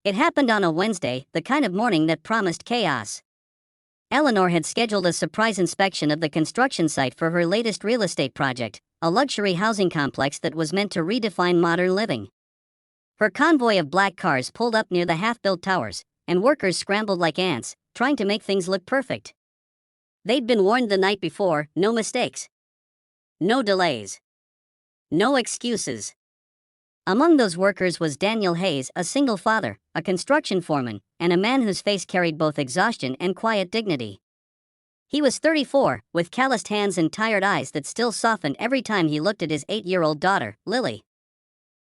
It happened on a Wednesday, the kind of morning that promised chaos. Eleanor had scheduled a surprise inspection of the construction site for her latest real estate project, a luxury housing complex that was meant to redefine modern living. Her convoy of black cars pulled up near the half-built towers, and workers scrambled like ants, trying to make things look perfect. They'd been warned the night before, no mistakes. No delays. No excuses. Among those workers was Daniel Hayes, a single father, a construction foreman, and a man whose face carried both exhaustion and quiet dignity. He was 34, with calloused hands and tired eyes that still softened every time he looked at his 8-year-old daughter, Lily.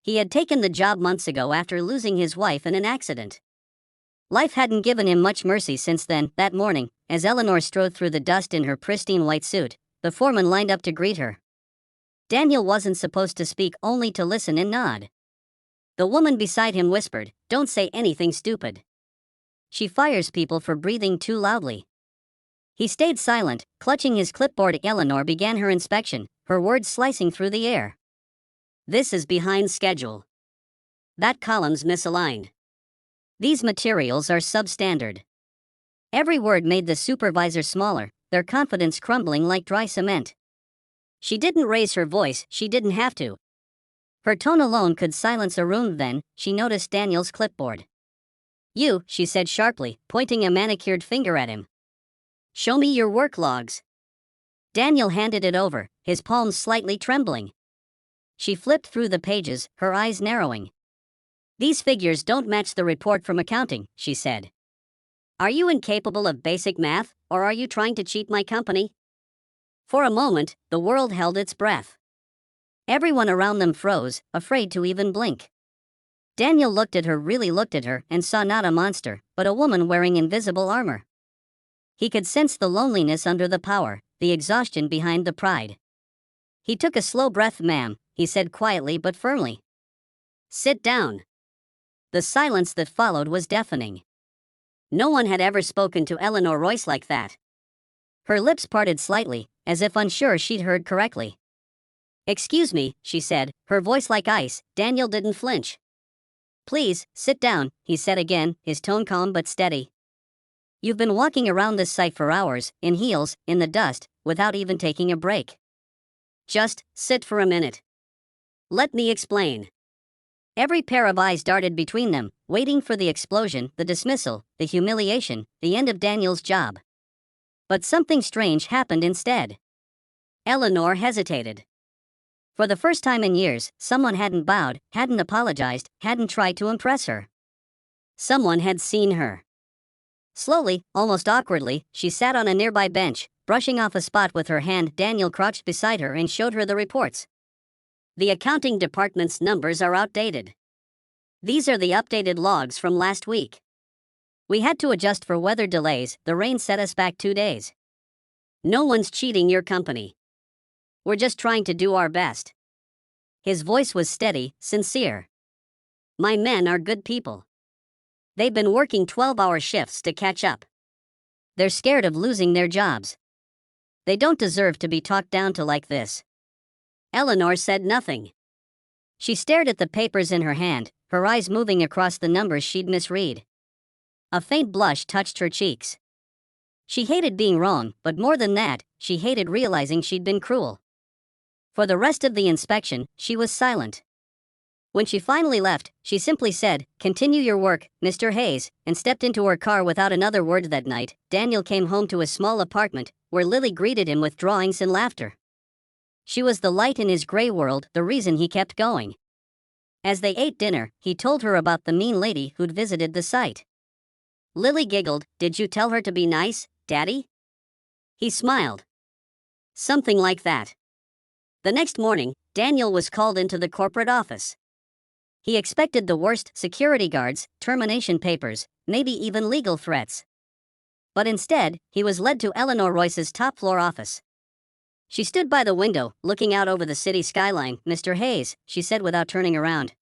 He had taken the job months ago after losing his wife in an accident. Life hadn't given him much mercy since then. That morning, as Eleanor strode through the dust in her pristine white suit, the foreman lined up to greet her. Daniel wasn't supposed to speak, only to listen and nod. The woman beside him whispered, "Don't say anything stupid. She fires people for breathing too loudly." He stayed silent, clutching his clipboard. Eleanor began her inspection, her words slicing through the air. "This is behind schedule. That column's misaligned. These materials are substandard." Every word made the supervisor smaller, their confidence crumbling like dry cement. She didn't raise her voice, she didn't have to. Her tone alone could silence a room. Then, she noticed Daniel's clipboard. "You," she said sharply, pointing a manicured finger at him. "Show me your work logs." Daniel handed it over, his palms slightly trembling. She flipped through the pages, her eyes narrowing. "These figures don't match the report from accounting," she said. "Are you incapable of basic math, or are you trying to cheat my company?" For a moment, the world held its breath. Everyone around them froze, afraid to even blink. Daniel looked at her, really looked at her, and saw not a monster, but a woman wearing invisible armor. He could sense the loneliness under the power, the exhaustion behind the pride. He took a slow breath. "Ma'am," he said quietly but firmly. "Sit down." The silence that followed was deafening. No one had ever spoken to Eleanor Royce like that. Her lips parted slightly, as if unsure she'd heard correctly. "Excuse me," she said, her voice like ice. Daniel didn't flinch. "Please, sit down," he said again, his tone calm but steady. "You've been walking around this site for hours, in heels, in the dust, without even taking a break. Just sit for a minute. Let me explain." Every pair of eyes darted between them, waiting for the explosion, the dismissal, the humiliation, the end of Daniel's job. But something strange happened instead. Eleanor hesitated. For the first time in years, someone hadn't bowed, hadn't apologized, hadn't tried to impress her. Someone had seen her. Slowly, almost awkwardly, she sat on a nearby bench, brushing off a spot with her hand. Daniel crouched beside her and showed her the reports. "The accounting department's numbers are outdated. These are the updated logs from last week. We had to adjust for weather delays, the rain set us back 2 days. No one's cheating your company. We're just trying to do our best." His voice was steady, sincere. "My men are good people. They've been working 12-hour shifts to catch up. They're scared of losing their jobs. They don't deserve to be talked down to like this." Eleanor said nothing. She stared at the papers in her hand, her eyes moving across the numbers she'd misread. A faint blush touched her cheeks. She hated being wrong, but more than that, she hated realizing she'd been cruel. For the rest of the inspection, she was silent. When she finally left, she simply said, "Continue your work, Mr. Hayes," and stepped into her car without another word. That night, Daniel came home to a small apartment, where Lily greeted him with drawings and laughter. She was the light in his gray world, the reason he kept going. As they ate dinner, he told her about the mean lady who'd visited the site. Lily giggled. "Did you tell her to be nice, Daddy?" He smiled. "Something like that." The next morning, Daniel was called into the corporate office. He expected the worst: security guards, termination papers, maybe even legal threats. But instead, he was led to Eleanor Royce's top-floor office. She stood by the window, looking out over the city skyline. "Mr. Hayes," she said without turning around.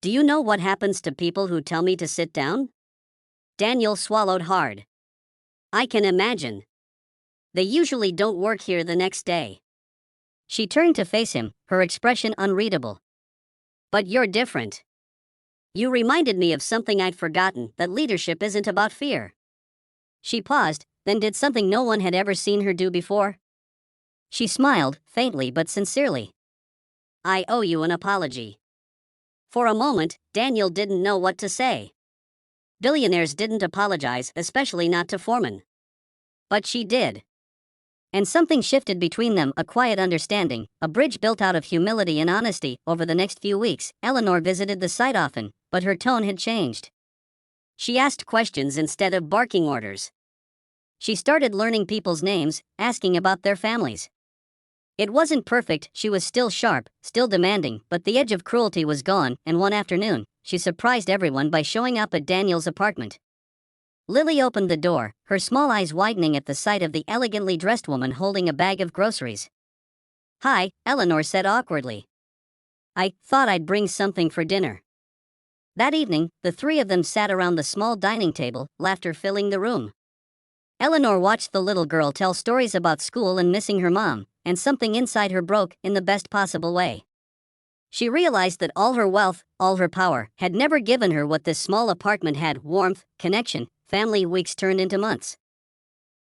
"Do you know what happens to people who tell me to sit down?" Daniel swallowed hard. "I can imagine. They usually don't work here the next day." She turned to face him, her expression unreadable. "But you're different. You reminded me of something I'd forgotten, that leadership isn't about fear. She paused, then did something no one had ever seen her do before. She smiled, faintly but sincerely. I owe you an apology. For a moment, Daniel didn't know what to say. Billionaires didn't apologize, especially not to foremen. But she did. And something shifted between them, a quiet understanding, a bridge built out of humility and honesty. Over the next few weeks, Eleanor visited the site often, but her tone had changed. She asked questions instead of barking orders. She started learning people's names, asking about their families. It wasn't perfect, she was still sharp, still demanding, but the edge of cruelty was gone, and one afternoon, she surprised everyone by showing up at Daniel's apartment. Lily opened the door, her small eyes widening at the sight of the elegantly dressed woman holding a bag of groceries. Hi, Eleanor said awkwardly. I thought I'd bring something for dinner. That evening, the three of them sat around the small dining table, laughter filling the room. Eleanor watched the little girl tell stories about school and missing her mom, and something inside her broke in the best possible way. She realized that all her wealth, all her power, had never given her what this small apartment had: warmth, connection. Family weeks turned into months.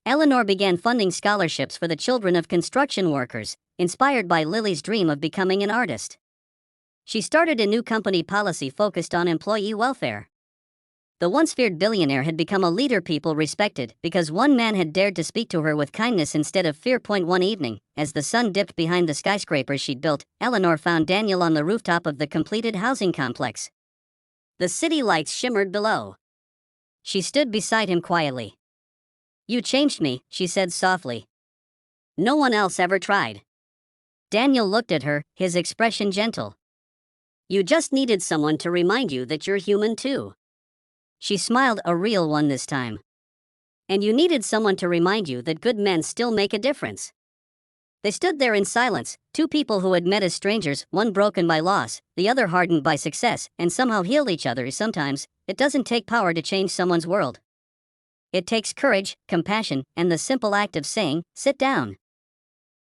Eleanor began funding scholarships for the children of construction workers, inspired by Lily's dream of becoming an artist. She started a new company policy focused on employee welfare. The once feared billionaire had become a leader people respected because one man had dared to speak to her with kindness instead of fear. One evening, as the sun dipped behind the skyscrapers she'd built, Eleanor found Daniel on the rooftop of the completed housing complex. The city lights shimmered below. She stood beside him quietly. You changed me, she said softly. No one else ever tried. Daniel looked at her, his expression gentle. You just needed someone to remind you that you're human too. She smiled, a real one this time. And you needed someone to remind you that good men still make a difference. They stood there in silence, two people who had met as strangers, one broken by loss, the other hardened by success, and somehow healed each other. Sometimes, it doesn't take power to change someone's world. It takes courage, compassion, and the simple act of saying, sit down.